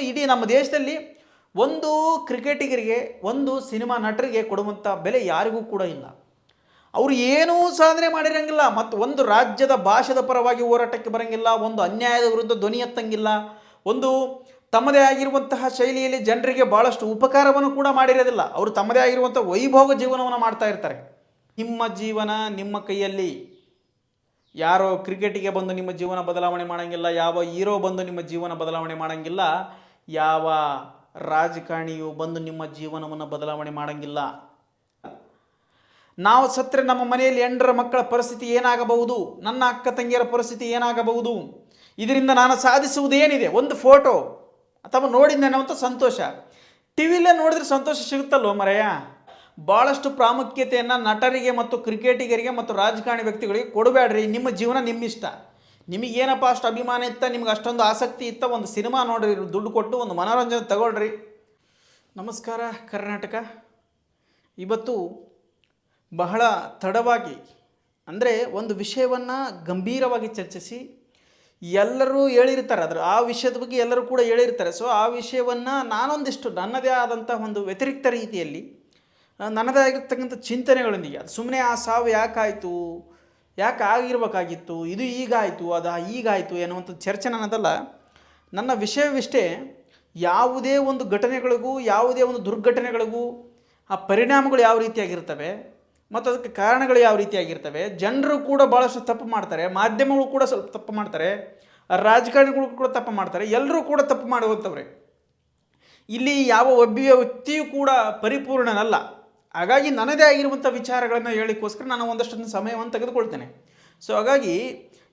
ಇಡೀ ನಮ್ಮ ದೇಶದಲ್ಲಿ ಒಂದು ಕ್ರಿಕೆಟಿಗರಿಗೆ ಒಂದು ಸಿನಿಮಾ ನಟರಿಗೆ ಕೊಡುವಂಥ ಬೆಲೆ ಯಾರಿಗೂ ಕೂಡ ಇಲ್ಲ. ಅವರು ಏನೂ ಸಾಧನೆ ಮಾಡಿರಂಗಿಲ್ಲ, ಮತ್ತು ಒಂದು ರಾಜ್ಯದ ಭಾಷೆದ ಪರವಾಗಿ ಹೋರಾಟಕ್ಕೆ ಬರಂಗಿಲ್ಲ, ಒಂದು ಅನ್ಯಾಯದ ವಿರುದ್ಧ ಧ್ವನಿ ಎತ್ತಂಗಿಲ್ಲ, ಒಂದು ತಮ್ಮದೇ ಆಗಿರುವಂತಹ ಶೈಲಿಯಲ್ಲಿ ಜನರಿಗೆ ಭಾಳಷ್ಟು ಉಪಕಾರವನ್ನು ಕೂಡ ಮಾಡಿರೋದಿಲ್ಲ. ಅವರು ತಮ್ಮದೇ ಆಗಿರುವಂಥ ವೈಭೋಗ ಜೀವನವನ್ನು ಮಾಡ್ತಾ ಇರ್ತಾರೆ. ನಿಮ್ಮ ಜೀವನ ನಿಮ್ಮ ಕೈಯಲ್ಲಿ. ಯಾರೋ ಕ್ರಿಕೆಟಿಗೆ ಬಂದು ನಿಮ್ಮ ಜೀವನ ಬದಲಾವಣೆ ಮಾಡೋಂಗಿಲ್ಲ, ಯಾವ ಹೀರೋ ಬಂದು ನಿಮ್ಮ ಜೀವನ ಬದಲಾವಣೆ ಮಾಡೋಂಗಿಲ್ಲ, ಯಾವ ರಾಜಕಾರಣಿಯು ಬಂದು ನಿಮ್ಮ ಜೀವನವನ್ನು ಬದಲಾವಣೆ ಮಾಡೋಂಗಿಲ್ಲ. ನಾವು ಸತ್ತರೆ ನಮ್ಮ ಮನೆಯಲ್ಲಿ ಹೆಂಡರ ಮಕ್ಕಳ ಪರಿಸ್ಥಿತಿ ಏನಾಗಬಹುದು, ನನ್ನ ಅಕ್ಕ ತಂಗಿಯರ ಪರಿಸ್ಥಿತಿ ಏನಾಗಬಹುದು, ಇದರಿಂದ ನಾನು ಸಾಧಿಸುವುದೇನಿದೆ? ಒಂದು ಫೋಟೋ ಅಥವಾ ನೋಡಿದ್ದೇನೆ ಅಂತ ಸಂತೋಷ, ಟಿ ವಿಲೇ ನೋಡಿದ್ರೆ ಸಂತೋಷ ಸಿಗುತ್ತಲ್ವ ಮರೆಯ. ಭಾಳಷ್ಟು ಪ್ರಾಮುಖ್ಯತೆಯನ್ನು ನಟರಿಗೆ ಮತ್ತು ಕ್ರಿಕೆಟಿಗರಿಗೆ ಮತ್ತು ರಾಜಕಾರಣಿ ವ್ಯಕ್ತಿಗಳಿಗೆ ಕೊಡಬೇಡ್ರಿ. ನಿಮ್ಮ ಜೀವನ ನಿಮ್ಮಿಷ್ಟ. ನಿಮಗೇನಪ್ಪ ಅಷ್ಟು ಅಭಿಮಾನ ಇತ್ತ, ನಿಮ್ಗೆ ಅಷ್ಟೊಂದು ಆಸಕ್ತಿ ಇತ್ತ, ಒಂದು ಸಿನಿಮಾ ನೋಡ್ರಿ, ದುಡ್ಡು ಕೊಟ್ಟು ಒಂದು ಮನೋರಂಜನೆ ತಗೊಳ್ರಿ. ನಮಸ್ಕಾರ ಕರ್ನಾಟಕ. ಇವತ್ತು ಬಹಳ ತಡವಾಗಿ, ಅಂದರೆ ಒಂದು ವಿಷಯವನ್ನು ಗಂಭೀರವಾಗಿ ಚರ್ಚಿಸಿ ಎಲ್ಲರೂ ಹೇಳಿರ್ತಾರೆ, ಆ ವಿಷಯದ ಬಗ್ಗೆ ಎಲ್ಲರೂ ಕೂಡ ಹೇಳಿರ್ತಾರೆ. ಸೊ ಆ ವಿಷಯವನ್ನು ನಾನೊಂದಿಷ್ಟು ನನ್ನದೇ ಆದಂಥ ಒಂದು ವ್ಯತಿರಿಕ್ತ ರೀತಿಯಲ್ಲಿ ನನ್ನದೇ ಆಗಿರ್ತಕ್ಕಂಥ ಚಿಂತನೆಗಳೊಂದಿಗೆ, ಅದು ಸುಮ್ಮನೆ ಆ ಸಾವು ಯಾಕಾಯಿತು, ಯಾಕೆ ಆಗಿರ್ಬೇಕಾಗಿತ್ತು, ಇದು ಈಗಾಯಿತು, ಅದು ಈಗಾಯಿತು ಎನ್ನುವಂಥ ಚರ್ಚೆ ನನ್ನದಲ್ಲ. ನನ್ನ ವಿಷಯವಿಷ್ಟೇ, ಯಾವುದೇ ಒಂದು ಘಟನೆಗಳಿಗೂ ಯಾವುದೇ ಒಂದು ದುರ್ಘಟನೆಗಳಿಗೂ ಆ ಪರಿಣಾಮಗಳು ಯಾವ ರೀತಿಯಾಗಿರ್ತವೆ ಮತ್ತು ಅದಕ್ಕೆ ಕಾರಣಗಳು ಯಾವ ರೀತಿಯಾಗಿರ್ತವೆ. ಜನರು ಕೂಡ ಭಾಳಷ್ಟು ತಪ್ಪು ಮಾಡ್ತಾರೆ, ಮಾಧ್ಯಮಗಳು ಕೂಡ ಸ್ವಲ್ಪ ತಪ್ಪು ಮಾಡ್ತಾರೆ, ರಾಜಕಾರಣಿಗಳು ಕೂಡ ತಪ್ಪು ಮಾಡ್ತಾರೆ, ಎಲ್ಲರೂ ಕೂಡ ತಪ್ಪು ಮಾಡುವಂಥವ್ರೆ. ಇಲ್ಲಿ ಯಾವ ಒಬ್ಬ ವ್ಯಕ್ತಿಯೂ ಕೂಡ ಪರಿಪೂರ್ಣನಲ್ಲ. ಹಾಗಾಗಿ ನನ್ನದೇ ಆಗಿರುವಂಥ ವಿಚಾರಗಳನ್ನು ಹೇಳಿಕ್ಕೋಸ್ಕರ ನಾನು ಒಂದಷ್ಟು ಸಮಯವನ್ನು ತೆಗೆದುಕೊಳ್ತೇನೆ. ಸೊ ಹಾಗಾಗಿ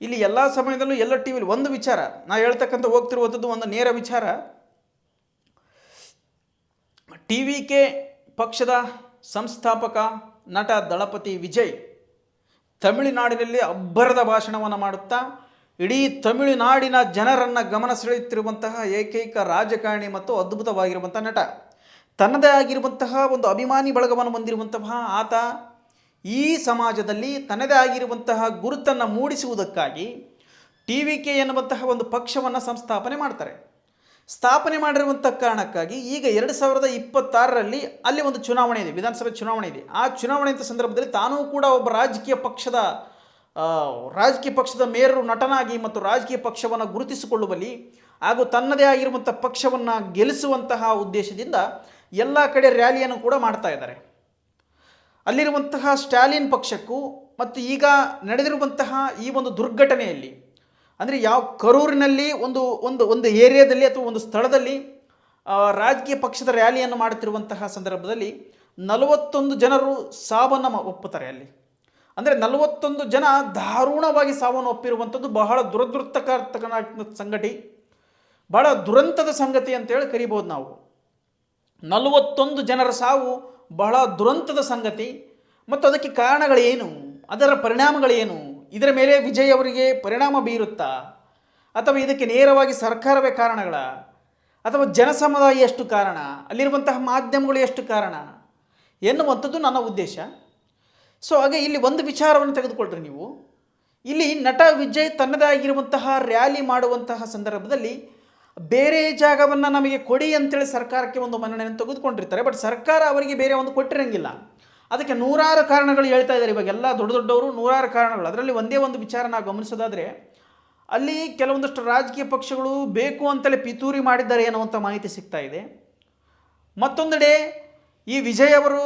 ಇಲ್ಲಿ ಎಲ್ಲ ಸಮಯದಲ್ಲೂ ಎಲ್ಲ ಟಿ ವಿಲಿ ಒಂದು ವಿಚಾರ ನಾನು ಹೇಳ್ತಕ್ಕಂಥ ಹೋಗ್ತಿರುವಂಥದ್ದು ಒಂದು ನೇರ ವಿಚಾರ. ಟಿ ವಿ ಕೆ ಪಕ್ಷದ ಸಂಸ್ಥಾಪಕ ನಟ ದಳಪತಿ ವಿಜಯ್ ತಮಿಳುನಾಡಿನಲ್ಲಿ ಅಬ್ಬರದ ಭಾಷಣವನ್ನು ಮಾಡುತ್ತಾ ಇಡೀ ತಮಿಳುನಾಡಿನ ಜನರನ್ನು ಗಮನ ಸೆಳೆಯುತ್ತಿರುವಂತಹ ಏಕೈಕ ರಾಜಕಾರಣಿ ಮತ್ತು ಅದ್ಭುತವಾಗಿರುವಂಥ ನಟ. ತನ್ನದೇ ಆಗಿರುವಂತಹ ಒಂದು ಅಭಿಮಾನಿ ಬಳಗವನ್ನು ಹೊಂದಿರುವಂತಹ ಆತ ಈ ಸಮಾಜದಲ್ಲಿ ತನ್ನದೇ ಆಗಿರುವಂತಹ ಗುರುತನ್ನು ಮೂಡಿಸುವುದಕ್ಕಾಗಿ ಟಿ ವಿ ಕೆ ಎನ್ನುವಂತಹ ಒಂದು ಪಕ್ಷವನ್ನು ಸಂಸ್ಥಾಪನೆ ಮಾಡ್ತಾರೆ. ಸ್ಥಾಪನೆ ಮಾಡಿರುವಂಥ ಕಾರಣಕ್ಕಾಗಿ ಈಗ 2026ರಲ್ಲಿ ಅಲ್ಲಿ ಒಂದು ಚುನಾವಣೆ ಇದೆ, ವಿಧಾನಸಭೆ ಚುನಾವಣೆ ಇದೆ. ಆ ಚುನಾವಣೆ ಸಂದರ್ಭದಲ್ಲಿ ತಾನೂ ಕೂಡ ಒಬ್ಬ ರಾಜಕೀಯ ಪಕ್ಷದ ಮೇರು ನಟನಾಗಿ ಮತ್ತು ರಾಜಕೀಯ ಪಕ್ಷವನ್ನು ಗುರುತಿಸಿಕೊಳ್ಳುವಲ್ಲಿ ಹಾಗೂ ತನ್ನದೇ ಆಗಿರುವಂಥ ಪಕ್ಷವನ್ನು ಗೆಲ್ಲಿಸುವಂತಹ ಉದ್ದೇಶದಿಂದ ಎಲ್ಲ ಕಡೆ ರ್ಯಾಲಿಯನ್ನು ಕೂಡ ಮಾಡ್ತಾ ಇದ್ದಾರೆ. ಅಲ್ಲಿರುವಂತಹ ಸ್ಟಾಲಿನ್ ಪಕ್ಷಕ್ಕೂ ಮತ್ತು ಈಗ ನಡೆದಿರುವಂತಹ ಈ ಒಂದು ದುರ್ಘಟನೆಯಲ್ಲಿ, ಅಂದರೆ ಯಾವ ಕರೂರಿನಲ್ಲಿ ಒಂದು ಏರಿಯಾದಲ್ಲಿ ಅಥವಾ ಒಂದು ಸ್ಥಳದಲ್ಲಿ ರಾಜಕೀಯ ಪಕ್ಷದ ರ್ಯಾಲಿಯನ್ನು ಮಾಡುತ್ತಿರುವಂತಹ ಸಂದರ್ಭದಲ್ಲಿ 41 ಜನರು ಸಾವನ್ನು ಒಪ್ಪುತ್ತಾರೆ. ಅಲ್ಲಿ ಅಂದರೆ 41 ಜನ ದಾರುಣವಾಗಿ ಸಾವನ್ನು ಒಪ್ಪಿರುವಂಥದ್ದು ಬಹಳ ದುರದೃಷ್ಟಕರ ಸಂಗತಿ, ಬಹಳ ದುರಂತದ ಸಂಗತಿ ಅಂತೇಳಿ ಕರಿಬೋದು ನಾವು. 41 ಜನರ ಸಾವು ಬಹಳ ದುರಂತದ ಸಂಗತಿ. ಮತ್ತು ಅದಕ್ಕೆ ಕಾರಣಗಳೇನು, ಅದರ ಪರಿಣಾಮಗಳೇನು, ಇದರ ಮೇಲೆ ವಿಜಯ್ ಅವರಿಗೆ ಪರಿಣಾಮ ಬೀರುತ್ತಾ, ಅಥವಾ ಇದಕ್ಕೆ ನೇರವಾಗಿ ಸರ್ಕಾರವೇ ಕಾರಣಗಳ, ಅಥವಾ ಜನಸಮುದಾಯ ಎಷ್ಟು ಕಾರಣ, ಅಲ್ಲಿರುವಂತಹ ಮಾಧ್ಯಮಗಳು ಎಷ್ಟು ಕಾರಣ ಎನ್ನುವಂಥದ್ದು ನನ್ನ ಉದ್ದೇಶ. ಸೊ ಹಾಗೆ ಇಲ್ಲಿ ಒಂದು ವಿಚಾರವನ್ನು ತೆಗೆದುಕೊಳ್ರಿ ನೀವು. ಇಲ್ಲಿ ನಟ ವಿಜಯ್ ತನ್ನದೇ ಆಗಿರುವಂತಹ ರ್ಯಾಲಿ ಮಾಡುವಂತಹ ಸಂದರ್ಭದಲ್ಲಿ ಬೇರೆ ಜಾಗವನ್ನು ನಮಗೆ ಕೊಡಿ ಅಂತೇಳಿ ಸರ್ಕಾರಕ್ಕೆ ಒಂದು ಮನ್ನಣೆಯನ್ನು ತೆಗೆದುಕೊಂಡಿರ್ತಾರೆ. ಬಟ್ ಸರ್ಕಾರ ಅವರಿಗೆ ಬೇರೆ ಒಂದು ಕೊಟ್ಟಿರಂಗಿಲ್ಲ. ಅದಕ್ಕೆ ನೂರಾರು ಕಾರಣಗಳು ಹೇಳ್ತಾ ಇದ್ದಾರೆ. ಇವಾಗೆಲ್ಲ ದೊಡ್ಡವರು ನೂರಾರು ಕಾರಣಗಳು. ಅದರಲ್ಲಿ ಒಂದೇ ಒಂದು ವಿಚಾರ ನಾವು ಗಮನಿಸೋದಾದರೆ, ಅಲ್ಲಿ ಕೆಲವೊಂದಷ್ಟು ರಾಜಕೀಯ ಪಕ್ಷಗಳು ಬೇಕು ಅಂತಲೇ ಪಿತೂರಿ ಮಾಡಿದ್ದಾರೆ ಅನ್ನುವಂಥ ಮಾಹಿತಿ ಸಿಗ್ತಾ ಇದೆ. ಮತ್ತೊಂದೆಡೆ ಈ ವಿಜಯ್ ಅವರು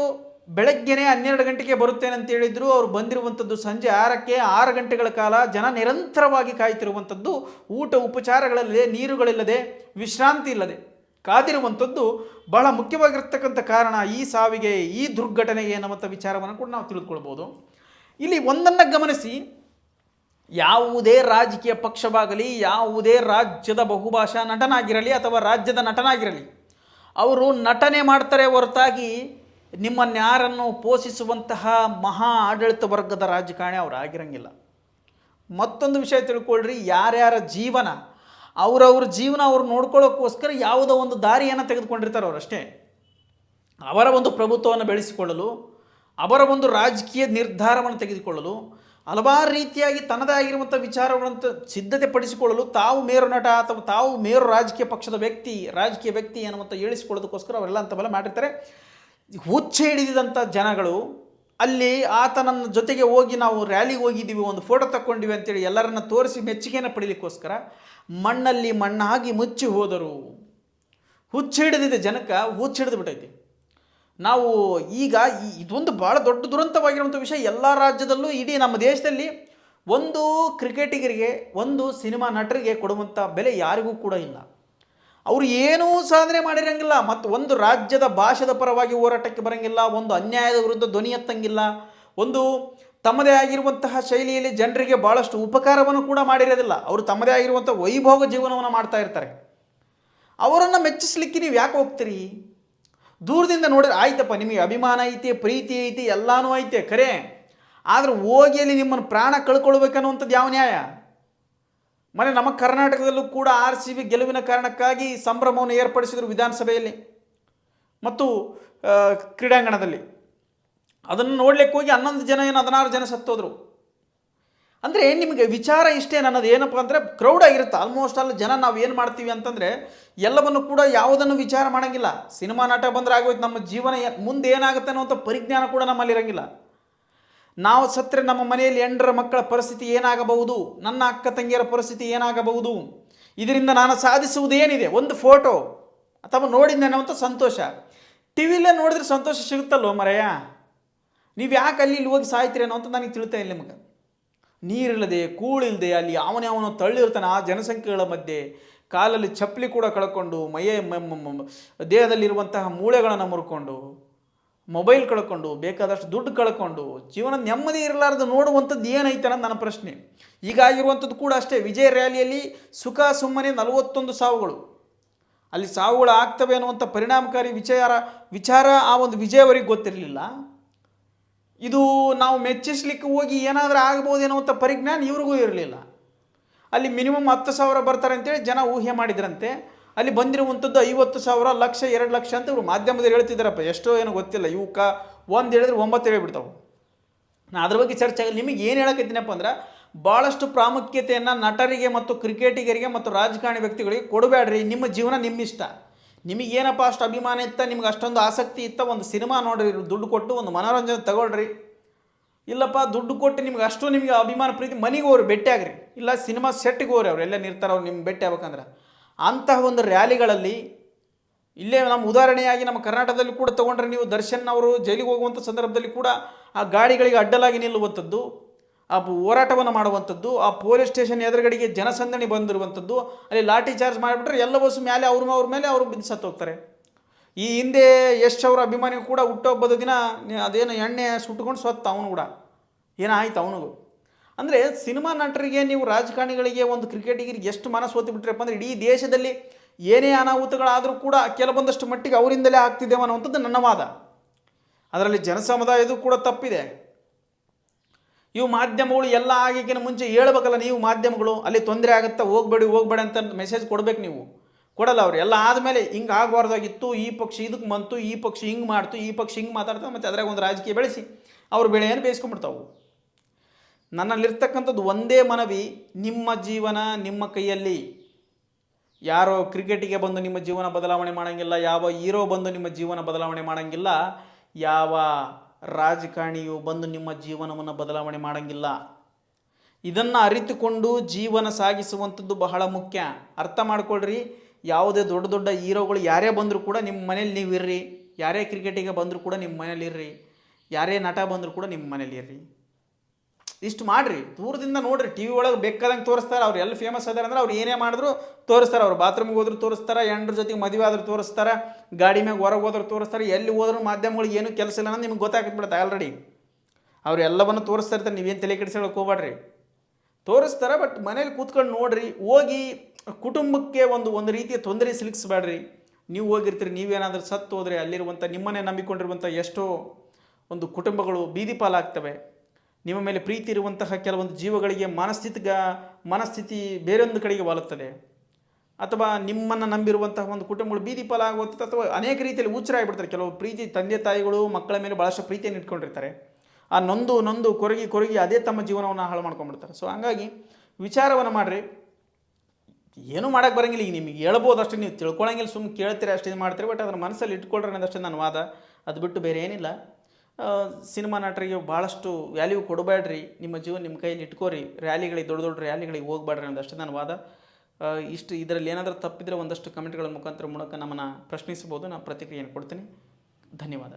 ಬೆಳಗ್ಗೆನೇ 12 ಗಂಟೆಗೆ ಬರುತ್ತೇನೆ ಅಂತ ಹೇಳಿದ್ರು. ಅವರು ಬಂದಿರುವಂಥದ್ದು ಸಂಜೆ 6ಕ್ಕೆ. 6 ಗಂಟೆಗಳ ಕಾಲ ಜನ ನಿರಂತರವಾಗಿ ಕಾಯ್ತಿರುವಂಥದ್ದು, ಊಟ ಉಪಚಾರಗಳಿಲ್ಲದೆ, ನೀರುಗಳಿಲ್ಲದೆ, ವಿಶ್ರಾಂತಿ ಇಲ್ಲದೆ ಕಾದಿರುವಂಥದ್ದು ಬಹಳ ಮುಖ್ಯವಾಗಿರ್ತಕ್ಕಂಥ ಕಾರಣ ಈ ಸಾವಿಗೆ, ಈ ದುರ್ಘಟನೆಗೆ ಎನ್ನುವಂಥ ವಿಚಾರವನ್ನು ಕೂಡ ನಾವು ತಿಳಿದುಕೊಳ್ಬೋದು. ಇಲ್ಲಿ ಒಂದನ್ನು ಗಮನಿಸಿ, ಯಾವುದೇ ರಾಜಕೀಯ ಪಕ್ಷವಾಗಲಿ, ಯಾವುದೇ ರಾಜ್ಯದ ಬಹುಭಾಷಾ ನಟನಾಗಿರಲಿ ಅಥವಾ ರಾಜ್ಯದ ನಟನಾಗಿರಲಿ, ಅವರು ನಟನೆ ಮಾಡ್ತಾರೆ ಹೊರತಾಗಿ ನಿಮ್ಮನ್ಯಾರನ್ನು ಪೋಷಿಸುವಂತಹ ಮಹಾ ಆಡಳಿತ ವರ್ಗದ ರಾಜಕಾರಣಿ ಅವರು ಆಗಿರಂಗಿಲ್ಲ. ಮತ್ತೊಂದು ವಿಷಯ ತಿಳ್ಕೊಳ್ರಿ, ಯಾರ್ಯಾರ ಜೀವನ ಅವರವ್ರ ಜೀವನ ಅವ್ರು ನೋಡ್ಕೊಳ್ಳೋಕ್ಕೋಸ್ಕರ ಯಾವುದೋ ಒಂದು ದಾರಿಯನ್ನು ತೆಗೆದುಕೊಂಡಿರ್ತಾರೆ ಅವರಷ್ಟೇ. ಅವರ ಒಂದು ಪ್ರಭುತ್ವವನ್ನು ಬೆಳೆಸಿಕೊಳ್ಳಲು, ಅವರ ಒಂದು ರಾಜಕೀಯ ನಿರ್ಧಾರವನ್ನು ತೆಗೆದುಕೊಳ್ಳಲು, ಹಲವಾರು ರೀತಿಯಾಗಿ ತನ್ನದೇ ಆಗಿರುವಂಥ ವಿಚಾರಗಳಂತ ಸಿದ್ಧತೆ ಪಡಿಸಿಕೊಳ್ಳಲು ತಾವು ಮೇರು ನಟ ಅಥವಾ ತಾವು ಮೇರು ರಾಜಕೀಯ ಪಕ್ಷದ ವ್ಯಕ್ತಿ, ರಾಜಕೀಯ ವ್ಯಕ್ತಿ ಅನ್ನುವಂಥ ಹೇಳಿಸಿಕೊಳ್ಳೋದಕ್ಕೋಸ್ಕರ ಅವರೆಲ್ಲ ಅಂಥವೆಲ್ಲ ಮಾಡಿರ್ತಾರೆ. ಹುಚ್ಚ ಹಿಡಿದಂಥ ಜನಗಳು ಅಲ್ಲಿ ಆತನನ್ನ ಜೊತೆಗೆ ಹೋಗಿ ನಾವು ರ್ಯಾಲಿಗೆ ಹೋಗಿದ್ದೀವಿ, ಒಂದು ಫೋಟೋ ತಕ್ಕೊಂಡಿವಿ ಅಂತೇಳಿ ಎಲ್ಲರನ್ನ ತೋರಿಸಿ ಮೆಚ್ಚುಗೆಯನ್ನು ಪಡೀಲಿಕ್ಕೋಸ್ಕರ ಮಣ್ಣಲ್ಲಿ ಮಣ್ಣಾಗಿ ಮುಚ್ಚಿ ಹೋದರು. ಹುಚ್ಚ ಹಿಡಿದಿದೆ ಜನಕ್ಕೆ, ಹುಚ್ಚ ಹಿಡಿದು ಬಿಟ್ಟೈತಿ. ನಾವು ಈಗ ಇದೊಂದು ಭಾಳ ದೊಡ್ಡ ದುರಂತವಾಗಿರುವಂಥ ವಿಷಯ. ಎಲ್ಲ ರಾಜ್ಯದಲ್ಲೂ ಇಡೀ ನಮ್ಮ ದೇಶದಲ್ಲಿ ಒಂದು ಕ್ರಿಕೆಟಿಗರಿಗೆ, ಒಂದು ಸಿನಿಮಾ ನಟರಿಗೆ ಕೊಡುವಂಥ ಬೆಲೆ ಯಾರಿಗೂ ಕೂಡ ಇಲ್ಲ. ಅವರು ಏನೂ ಸಾಧನೆ ಮಾಡಿರಂಗಿಲ್ಲ, ಮತ್ತು ಒಂದು ರಾಜ್ಯದ ಭಾಷೆದ ಪರವಾಗಿ ಹೋರಾಟಕ್ಕೆ ಬರೋಂಗಿಲ್ಲ, ಒಂದು ಅನ್ಯಾಯದ ವಿರುದ್ಧ ಧ್ವನಿ ಎತ್ತಂಗಿಲ್ಲ, ಒಂದು ತಮ್ಮದೇ ಆಗಿರುವಂತಹ ಶೈಲಿಯಲ್ಲಿ ಜನರಿಗೆ ಭಾಳಷ್ಟು ಉಪಕಾರವನ್ನು ಕೂಡ ಮಾಡಿರೋದಿಲ್ಲ. ಅವರು ತಮ್ಮದೇ ಆಗಿರುವಂಥ ವೈಭೋಗ ಜೀವನವನ್ನು ಮಾಡ್ತಾ ಇರ್ತಾರೆ. ಅವರನ್ನು ಮೆಚ್ಚಿಸ್ಲಿಕ್ಕೆ ನೀವು ಯಾಕೆ ಹೋಗ್ತೀರಿ? ದೂರದಿಂದ ನೋಡಿದ್ರೆ ಆಯ್ತಪ್ಪ, ನಿಮಗೆ ಅಭಿಮಾನ ಐತೆ, ಪ್ರೀತಿ ಐತಿ, ಎಲ್ಲನೂ ಐತೆ ಖರೆ, ಆದರೆ ಹೋಗಿ ಅಲ್ಲಿ ನಿಮ್ಮನ್ನು ಪ್ರಾಣ ಕಳ್ಕೊಳ್ಬೇಕನ್ನುವಂಥದ್ದು ಯಾವ ನ್ಯಾಯ? ಮನೆ ನಮ್ಮ ಕರ್ನಾಟಕದಲ್ಲೂ ಕೂಡ RCB ಗೆಲುವಿನ ಕಾರಣಕ್ಕಾಗಿ ಸಂಭ್ರಮವನ್ನು ಏರ್ಪಡಿಸಿದರು ವಿಧಾನಸಭೆಯಲ್ಲಿ ಮತ್ತು ಕ್ರೀಡಾಂಗಣದಲ್ಲಿ. ಅದನ್ನು ನೋಡ್ಲಿಕ್ಕೆ ಹೋಗಿ 11 ಜನ ಏನು 16 ಜನ ಸತ್ತೋದ್ರು. ಅಂದರೆ ನಿಮಗೆ ವಿಚಾರ ಇಷ್ಟೇ, ನನ್ನದು ಏನಪ್ಪ ಅಂದರೆ ಕ್ರೌಡ್ ಆಗಿರುತ್ತೆ ಆಲ್ಮೋಸ್ಟ್ ಅಲ್ಲಿ ಜನ. ನಾವು ಏನು ಮಾಡ್ತೀವಿ ಅಂತಂದರೆ ಎಲ್ಲವನ್ನು ಕೂಡ ಯಾವುದನ್ನು ವಿಚಾರ ಮಾಡೋಂಗಿಲ್ಲ. ಸಿನಿಮಾ ನಾಟಕ ಬಂದರೆ ಆಗೋಯ್ತು, ನಮ್ಮ ಜೀವನ ಮುಂದೆ ಏನಾಗುತ್ತೆ ಅನ್ನೋಂಥ ಪರಿಜ್ಞಾನ ಕೂಡ ನಮ್ಮಲ್ಲಿರಂಗಿಲ್ಲ. ನಾವು ಸತ್ತರೆ ನಮ್ಮ ಮನೆಯಲ್ಲಿ ಹೆಂಡರ ಮಕ್ಕಳ ಪರಿಸ್ಥಿತಿ ಏನಾಗಬಹುದು, ನನ್ನ ಅಕ್ಕ ತಂಗಿಯರ ಪರಿಸ್ಥಿತಿ ಏನಾಗಬಹುದು, ಇದರಿಂದ ನಾನು ಸಾಧಿಸುವುದೇನಿದೆ? ಒಂದು ಫೋಟೋ ಅಥವಾ ನೋಡಿದ್ದೆ ಅನ್ನೋಂಥ ಸಂತೋಷ. ಟಿ ವಿಲೇ ನೋಡಿದ್ರೆ ಸಂತೋಷ ಸಿಗುತ್ತಲ್ವ ಮರೆಯ? ನೀವು ಯಾಕೆ ಅಲ್ಲಿ ಇಲ್ಲಿ ಹೋಗಿ ಸಾಯ್ತೀರಿ ಅನ್ನೋ ಅಂತ ನನಗೆ ತಿಳ್ತಾ ಇಲ್ಲ. ನಿಮಗೆ ನೀರಿಲ್ಲದೆ ಕೂಳಿಲ್ಲದೆ ಅಲ್ಲಿ ಯಾವನೋ ತಳ್ಳಿರ್ತಾನೆ ಆ ಜನಸಂಖ್ಯೆಗಳ ಮಧ್ಯೆ, ಕಾಲಲ್ಲಿ ಚಪ್ಪಲಿ ಕೂಡ ಕಳ್ಕೊಂಡು, ದೇಹದಲ್ಲಿರುವಂತಹ ಮೂಳೆಗಳನ್ನು ಮುರ್ಕೊಂಡು, ಮೊಬೈಲ್ ಕಳ್ಕೊಂಡು, ಬೇಕಾದಷ್ಟು ದುಡ್ಡು ಕಳ್ಕೊಂಡು, ಜೀವನ ನೆಮ್ಮದಿ ಇರಲಾರ್ದು ನೋಡುವಂಥದ್ದು ಏನೈತೆ ಅನ್ನೋದು ನನ್ನ ಪ್ರಶ್ನೆ. ಈಗಾಗಿರುವಂಥದ್ದು ಕೂಡ ಅಷ್ಟೇ. ವಿಜಯ ರ್ಯಾಲಿಯಲ್ಲಿ ಸುಖ ಸುಮ್ಮನೆ 41 ಸಾವುಗಳು, ಅಲ್ಲಿ ಸಾವುಗಳು ಆಗ್ತವೆ ಅನ್ನುವಂಥ ಪರಿಣಾಮಕಾರಿ ವಿಚಾರ ಆ ಒಂದು ವಿಜಯವರಿಗೆ ಗೊತ್ತಿರಲಿಲ್ಲ. ಇದು ನಾವು ಮೆಚ್ಚಿಸ್ಲಿಕ್ಕೆ ಹೋಗಿ ಏನಾದರೂ ಆಗ್ಬೋದು ಅನ್ನುವಂಥ ಪರಿಜ್ಞಾನ ಇವ್ರಿಗೂ ಇರಲಿಲ್ಲ. ಅಲ್ಲಿ ಮಿನಿಮಮ್ 10,000 ಬರ್ತಾರೆ ಅಂತೇಳಿ ಜನ ಊಹೆ ಮಾಡಿದ್ರಂತೆ. ಅಲ್ಲಿ ಬಂದಿರುವಂಥದ್ದು 50,000, ಲಕ್ಷ, 2 ಲಕ್ಷ ಅಂತ ಇವರು ಮಾಧ್ಯಮದಲ್ಲಿ ಹೇಳ್ತಿದ್ದಾರಪ್ಪ. ಎಷ್ಟೋ ಏನೋ ಗೊತ್ತಿಲ್ಲ, ಇವಕ್ಕ ಒಂದು ಹೇಳಿದ್ರೆ 9 ಹೇಳಿಬಿಡ್ತಾವೆ. ನಾನು ಅದ್ರ ಬಗ್ಗೆ ಚರ್ಚೆ ಆಗಲಿ. ನಿಮಗೆ ಏನು ಹೇಳಕತ್ತೀನಪ್ಪ ಅಂದ್ರೆ, ಭಾಳಷ್ಟು ಪ್ರಾಮುಖ್ಯತೆಯನ್ನು ನಟರಿಗೆ ಮತ್ತು ಕ್ರಿಕೆಟಿಗರಿಗೆ ಮತ್ತು ರಾಜಕಾರಣಿ ವ್ಯಕ್ತಿಗಳಿಗೆ ಕೊಡಬೇಡ್ರಿ. ನಿಮ್ಮ ಜೀವನ ನಿಮ್ಮಿಷ್ಟ. ನಿಮಗೇನಪ್ಪ ಅಷ್ಟು ಅಭಿಮಾನ ಇತ್ತ, ನಿಮ್ಗೆ ಅಷ್ಟೊಂದು ಆಸಕ್ತಿ ಇತ್ತ, ಒಂದು ಸಿನಿಮಾ ನೋಡ್ರಿ, ದುಡ್ಡು ಕೊಟ್ಟು ಒಂದು ಮನೋರಂಜನೆ ತಗೊಳ್ರಿ. ಇಲ್ಲಪ್ಪ ದುಡ್ಡು ಕೊಟ್ಟು ನಿಮಗೆ ಅಭಿಮಾನ ಪ್ರೀತಿ ಮನೆಗೆ ಹೋಗ್ರಿ, ಭೇಟಿ ಆಗ್ರಿ, ಇಲ್ಲ ಸಿನಿಮಾ ಸೆಟ್ಗೆ ಹೋಗ್ರಿ, ಅವ್ರು ಎಲ್ಲ ನಿರ್ತಾರೆ, ಅವ್ರು ನಿಮ್ಮ ಭೇಟಿ ಆಗ್ಬೇಕಂದ್ರೆ. ಅಂತಹ ಒಂದು ರ್ಯಾಲಿಗಳಲ್ಲಿ ಇಲ್ಲೇ ನಮ್ಮ ಉದಾಹರಣೆಯಾಗಿ ನಮ್ಮ ಕರ್ನಾಟಕದಲ್ಲಿ ಕೂಡ ತೊಗೊಂಡ್ರೆ ನೀವು ದರ್ಶನ್ ಅವರು ಜೈಲಿಗೆ ಹೋಗುವಂಥ ಸಂದರ್ಭದಲ್ಲಿ ಕೂಡ ಆ ಗಾಡಿಗಳಿಗೆ ಅಡ್ಡಲಾಗಿ ನಿಲ್ಲುವಂಥದ್ದು, ಆ ಹೋರಾಟವನ್ನು ಮಾಡುವಂಥದ್ದು, ಆ ಪೊಲೀಸ್ ಸ್ಟೇಷನ್ ಎದುರುಗಡೆಗೆ ಜನಸಂದಣಿ ಬಂದಿರುವಂಥದ್ದು, ಅಲ್ಲಿ ಲಾಠಿ ಚಾರ್ಜ್ ಮಾಡಿಬಿಟ್ರೆ ಎಲ್ಲ ಬಸ್ಸು ಮೇಲೆ ಅವ್ರ ಮೇಲೆ ಅವರು ಬಿದ್ದು ಸತ್ತು ಹೋಗ್ತಾರೆ. ಈ ಹಿಂದೆ ಯಶ್ ಅವರ ಅಭಿಮಾನಿ ಕೂಡ ಹುಟ್ಟುಹಬ್ಬದ ದಿನ ಅದೇನು ಎಣ್ಣೆ ಸುಟ್ಕೊಂಡು ಸತ್ತ, ಅವನು ಕೂಡ ಏನಾಯ್ತು ಅವನಿಗೂ. ಅಂದರೆ ಸಿನಿಮಾ ನಟರಿಗೆ, ನೀವು ರಾಜಕಾರಣಿಗಳಿಗೆ, ಒಂದು ಕ್ರಿಕೆಟಿಗರಿಗೆ ಎಷ್ಟು ಮನಸ್ಸು ಓತಿ ಬಿಟ್ರಪ್ಪ ಅಂದರೆ ಇಡೀ ದೇಶದಲ್ಲಿ ಏನೇ ಅನಾಹುತಗಳಾದರೂ ಕೂಡ ಕೆಲವೊಂದಷ್ಟು ಮಟ್ಟಿಗೆ ಅವರಿಂದಲೇ ಆಗ್ತಿದ್ದೇವೆ ಅನ್ನುವಂಥದ್ದು ನನ್ನ ವಾದ. ಅದರಲ್ಲಿ ಜನಸಮುದಾಯದು ಕೂಡ ತಪ್ಪಿದೆ. ಇವು ಮಾಧ್ಯಮಗಳು ಎಲ್ಲ ಆಗಿಗಿನ ಮುಂಚೆ ಹೇಳ್ಬೇಕಲ್ಲ, ನೀವು ಮಾಧ್ಯಮಗಳು ಅಲ್ಲಿ ತೊಂದರೆ ಆಗುತ್ತಾ, ಹೋಗಬೇಡಿ ಅಂತ ಮೆಸೇಜ್ ಕೊಡಬೇಕು. ನೀವು ಕೊಡಲ್ಲ. ಅವ್ರು ಎಲ್ಲ ಆದಮೇಲೆ ಹಿಂಗೆ ಆಗಬಾರ್ದಾಗಿತ್ತು, ಈ ಪಕ್ಷ ಇದಕ್ಕೆ ಬಂತು, ಈ ಪಕ್ಷ ಹಿಂಗೆ ಮಾಡ್ತು, ಈ ಪಕ್ಷ ಹಿಂಗೆ ಮಾತಾಡ್ತಾರೆ, ಮತ್ತು ಅದ್ರಾಗ ಒಂದು ರಾಜಕೀಯ ಬೆಳೆಸಿ ಅವ್ರ ಬೆಳೆಯನ್ನು ಬೇಯಿಸ್ಕೊಂಡ್ಬಿಡ್ತಾವೆ. ನನ್ನಲ್ಲಿರ್ತಕ್ಕಂಥದ್ದು ಒಂದೇ ಮನವಿ, ನಿಮ್ಮ ಜೀವನ ನಿಮ್ಮ ಕೈಯಲ್ಲಿ. ಯಾರೋ ಕ್ರಿಕೆಟಿಗೆ ಬಂದು ನಿಮ್ಮ ಜೀವನ ಬದಲಾವಣೆ ಮಾಡೋಂಗಿಲ್ಲ, ಯಾವ ಹೀರೋ ಬಂದು ನಿಮ್ಮ ಜೀವನ ಬದಲಾವಣೆ ಮಾಡೋಂಗಿಲ್ಲ, ಯಾವ ರಾಜಕಾರಣಿಯು ಬಂದು ನಿಮ್ಮ ಜೀವನವನ್ನು ಬದಲಾವಣೆ ಮಾಡೋಂಗಿಲ್ಲ. ಇದನ್ನು ಅರಿತುಕೊಂಡು ಜೀವನ ಸಾಗಿಸುವಂಥದ್ದು ಬಹಳ ಮುಖ್ಯ. ಅರ್ಥ ಮಾಡ್ಕೊಳ್ರಿ. ಯಾವುದೇ ದೊಡ್ಡ ದೊಡ್ಡ ಹೀರೋಗಳು ಯಾರೇ ಬಂದರೂ ಕೂಡ ನಿಮ್ಮ ಮನೇಲಿ ನೀವು ಇರ್ರಿ, ಯಾರೇ ಕ್ರಿಕೆಟಿಗೆ ಬಂದರೂ ಕೂಡ ನಿಮ್ಮ ಮನೇಲಿ ಇರ್ರಿ, ಯಾರೇ ನಟ ಬಂದರೂ ಕೂಡ ನಿಮ್ಮ ಮನೇಲಿ ಇರ್ರಿ. ಇಷ್ಟು ಮಾಡಿರಿ. ದೂರದಿಂದ ನೋಡಿರಿ. ಟಿ ವಿ ಒಳಗೆ ಬೇಕಾದಂಗೆ ತೋರಿಸ್ತಾರೆ. ಅವ್ರು ಎಲ್ಲಿ ಫೇಮಸ್ ಅದಾರೆ ಅಂದ್ರೆ ಅವ್ರು ಏನೇ ಮಾಡಿದ್ರು ತೋರಿಸ್ತಾರೆ. ಅವ್ರು ಬಾತ್ರೂಮ್ಗೆ ಹೋದ್ರು ತೋರಿಸ್ತಾರೆ, ಹೆಂಡ್ರ ಜೊತೆಗೆ ಮದುವೆ ಆದರೂ ತೋರಿಸ್ತಾರೆ, ಗಾಡಿ ಮ್ಯಾಗ ಹೊರಗೆ ಹೋದ್ರು ತೋರಿಸ್ತಾರೆ. ಎಲ್ಲಿ ಹೋದ್ರೂ ಮಾಧ್ಯಮಗಳಿಗೆ ಏನೂ ಕೆಲಸ ಇಲ್ಲ ಅನ್ನೋದು ನಿಮ್ಗೆ ಗೊತ್ತಾಗ್ಬಿಡುತ್ತೆ ಆಲ್ರೆಡಿ. ಅವ್ರು ಎಲ್ಲವನ್ನು ತೋರಿಸ್ತಾ ಇರ್ತಾರೆ. ನೀವೇನು ತಲೆ ಕೆಡಿಸ್ಕೊಳ್ಳೋಕೆ ಹೋಗ್ಬೇಡ್ರಿ. ತೋರಿಸ್ತಾರೆ, ಬಟ್ ಮನೇಲಿ ಕೂತ್ಕೊಂಡು ನೋಡಿರಿ. ಹೋಗಿ ಕುಟುಂಬಕ್ಕೆ ಒಂದು ರೀತಿಯ ತೊಂದರೆ ಸಿಲುಕಿಸ್ಬೇಡ್ರಿ. ನೀವು ಹೋಗಿರ್ತೀರಿ, ನೀವೇನಾದರೂ ಸತ್ತು ಹೋದರೆ ಅಲ್ಲಿರುವಂಥ ನಿಮ್ಮನ್ನೇ ನಂಬಿಕೊಂಡಿರುವಂಥ ಎಷ್ಟೋ ಒಂದು ಕುಟುಂಬಗಳು ಬೀದಿ ಪಾಲಾಗ್ತವೆ. ನಿಮ್ಮ ಮೇಲೆ ಪ್ರೀತಿ ಇರುವಂತಹ ಕೆಲವೊಂದು ಜೀವಗಳಿಗೆ ಮನಸ್ಥಿತಿ ಬೇರೊಂದು ಕಡೆಗೆ ವಾಲುತ್ತದೆ. ಅಥವಾ ನಿಮ್ಮನ್ನು ನಂಬಿರುವಂತಹ ಒಂದು ಕುಟುಂಬಗಳು ಬೀದಿ ಪಾಲಾಗುವಂಥದ್ದು, ಅಥವಾ ಅನೇಕ ರೀತಿಯಲ್ಲಿ ಹುಚ್ಚರಾಗಿಬಿಡ್ತಾರೆ. ಕೆಲವು ಪ್ರೀತಿ ತಂದೆ ತಾಯಿಗಳು ಮಕ್ಕಳ ಮೇಲೆ ಭಾಳಷ್ಟು ಪ್ರೀತಿಯನ್ನು ಇಟ್ಕೊಂಡಿರ್ತಾರೆ. ಆ ನೊಂದು ನೊಂದು ಕೊರಗಿ ಕೊರಗಿ ಅದೇ ತಮ್ಮ ಜೀವನವನ್ನು ಹಾಳು ಮಾಡ್ಕೊಂಡ್ಬಿಡ್ತಾರೆ. ಸೊ ಹಂಗಾಗಿ ವಿಚಾರವನ್ನು ಮಾಡಿರಿ. ಏನೂ ಮಾಡೋಕ್ಕೆ ಬರೋಂಗಿಲ್ಲ. ಈಗ ನಿಮಗೆ ಹೇಳ್ಬೋದು ಅಷ್ಟೇ, ನೀವು ತಿಳ್ಕೊಳಂಗಿಲ್ಲ, ಸುಮ್ಮನೆ ಕೇಳ್ತೀರಿ ಅಷ್ಟೇ, ಇದು ಮಾಡ್ತೀರಿ. ಬಟ್ ಅದನ್ನು ಮನಸ್ಸಲ್ಲಿ ಇಟ್ಕೊಳ್ರಿ ಅನ್ನೋದಷ್ಟೇ ನನ್ನ ವಾದ. ಅದು ಬಿಟ್ಟು ಬೇರೆ ಏನಿಲ್ಲ. ಸಿನಿಮಾ ನಟರಿಗೆ ಭಾಳಷ್ಟು ವ್ಯಾಲ್ಯೂ ಕೊಡಬೇಡ್ರಿ, ನಿಮ್ಮ ಜೀವನ ನಿಮ್ಮ ಕೈಯಲ್ಲಿ ಇಟ್ಕೋರಿ, ರ್ಯಾಲಿಗಳಿಗೆ ದೊಡ್ಡ ದೊಡ್ಡ ರ್ಯಾಲಿಗಳಿಗೆ ಹೋಗ್ಬೇಡ್ರಿ ಅನ್ನೋದಷ್ಟೇ ನನ್ನ ವಾದ. ಇಷ್ಟು ಇದರಲ್ಲಿ ಏನಾದರೂ ತಪ್ಪಿದರೆ ಒಂದಷ್ಟು ಕಮೆಂಟ್ಗಳ ಮುಖಾಂತರ ಮೂಲಕ ನಮ್ಮನ್ನು ಪ್ರಶ್ನಿಸ್ಬೋದು. ನಾನು ಪ್ರತಿಕ್ರಿಯೆಯನ್ನು ಕೊಡ್ತೀನಿ. ಧನ್ಯವಾದ.